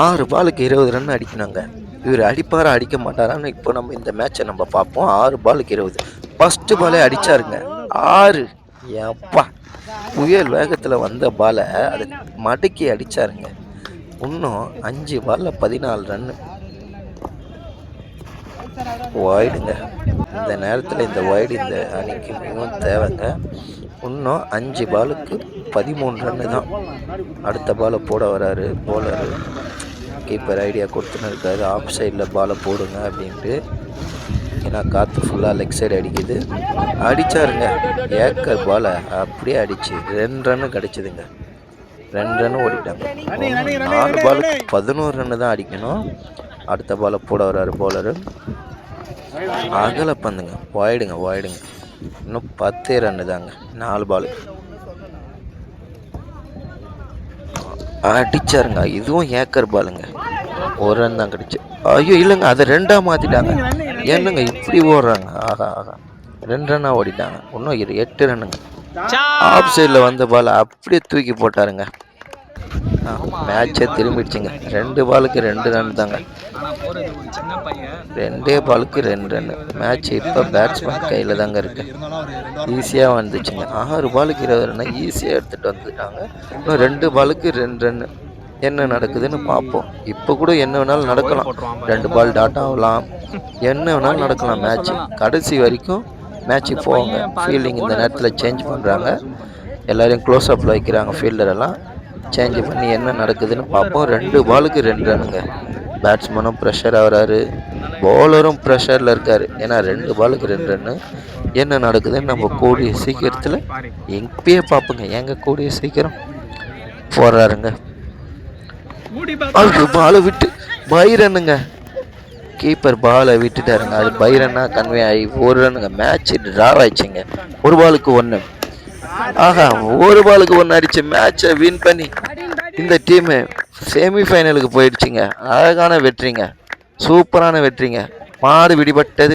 6 பாலுக்கு 20 ரன் அடிக்கணுங்க. இவர் அடிப்பாரா அடிக்க மாட்டாரான்னு இப்போ நம்ம இந்த மேட்சை நம்ம பார்ப்போம். 6 பாலுக்கு 20. ஃபர்ஸ்ட் பாலே அடிச்சாருங்க. 6. எப்பா! புயல் வேகத்தில் வந்த பாலை அதை மடக்கி அடிச்சாருங்க. இன்னும் 5 பாலில் 14 ரன்னு. வைடுங்க. இந்த நேரத்தில் இந்த வைடு இந்த அணிக்கு மிகவும் தேவைங்க. இன்னும் 5 பாலுக்கு 13 ரன்னு தான். அடுத்த பாலை போட வராரு போலரு. கீப்பர் ஐடியா கொடுத்துன்னு இருக்காரு, ஆஃப் சைடில் பாலை போடுங்க அப்படின்ட்டு. ஏன்னா காற்று ஃபுல்லாக லெக் சைடு அடிக்குது. அடித்தாருங்க ஏக்கர் பாலை அப்படியே அடிச்சு 2 ரன்னு கிடச்சிதுங்க. 2 ரன்னு ஓடிட்டாங்க. 4 பாலுக்கு 11 ரன்னு தான் அடிக்கணும். அடுத்த பாலை போட வராரு போலரு. அகல பந்துங்க, வாயிடுங்க. இன்னும் 10 ரன்னு தாங்க 4 பாலுக்கு. அடிச்சாருங்க. இதுவும் ஏக்கர் பாலுங்க. 1 ரன் தான் கிடைச்சு. ஐயோ இல்லைங்க, அதை 2ஆக மாற்றிட்டாங்க. என்னங்க இப்படி ஓடுறாங்க? ஆஹா 2 ரன்னாக ஓடிட்டாங்க. இன்னும் 8 ரன்னுங்க. ஆஃப் சைடில் வந்த பால் அப்படியே தூக்கி போட்டாருங்க. மேட்சே திரும்பிடுச்சுங்க. 2 பாலுக்கு 2 ரன் தாங்க. 2 பாலுக்கு 2 ரன்னு. மேட்ச் இப்போ பேட்ஸ்மேன் கையில் தாங்க இருக்கு. ஈஸியாக வந்துச்சுங்க. 6 பாலுக்கு 20 ரன்னு ஈஸியாக எடுத்துகிட்டு வந்துட்டாங்க. இன்னும் 2 பாலுக்கு 2 ரன்னு. என்ன நடக்குதுன்னு பார்ப்போம். இப்போ கூட என்ன வேணாலும் நடக்கலாம். 2 பால் டாட் ஆகலாம், என்ன வேணாலும் நடக்கலாம். மேட்ச் கடைசி வரைக்கும் மேட்ச்சு போவாங்க. ஃபீல்டிங் இந்த நேரத்தில் சேஞ்ச் பண்ணுறாங்க. எல்லோரையும் க்ளோஸ் அப்பில் வைக்கிறாங்க. ஃபீல்டரெல்லாம் சேஞ்ச் பண்ணி என்ன நடக்குதுன்னு பார்ப்போம். 2 பாலுக்கு 2 ரன்னுங்க. பேட்ஸ்மேனும் ப்ரெஷர் ஆகிறாரு, பவுலரும் ப்ரெஷரில் இருக்கார். ஏன்னா 2 பாலுக்கு 2 ரன்னு. என்ன நடக்குதுன்னு நம்ம கூடிய சீக்கிரத்தில் இப்பயே பார்ப்போங்க. ஏங்க கூடிய சீக்கிரம் போடுறாருங்க. அது பாலை விட்டு பைரனுங்க. கீப்பர் பாலை விட்டுட்டாருங்க. அது பைரன்னா கன்வே ஆகி 1 ரன்னுங்க. மேட்ச் ட்ராவ் ஆயிடுச்சுங்க. 1 பாலுக்கு 1. ஆஹா 1 பாலுக்கு 1 அடிச்சு மேட்சை வின் பண்ணி இந்த டீமு செமிஃபைனலுக்கு போயிடுச்சுங்க. அழகான வெற்றிங்க, சூப்பரான வெற்றிங்க. மாடு விடிபட்டது.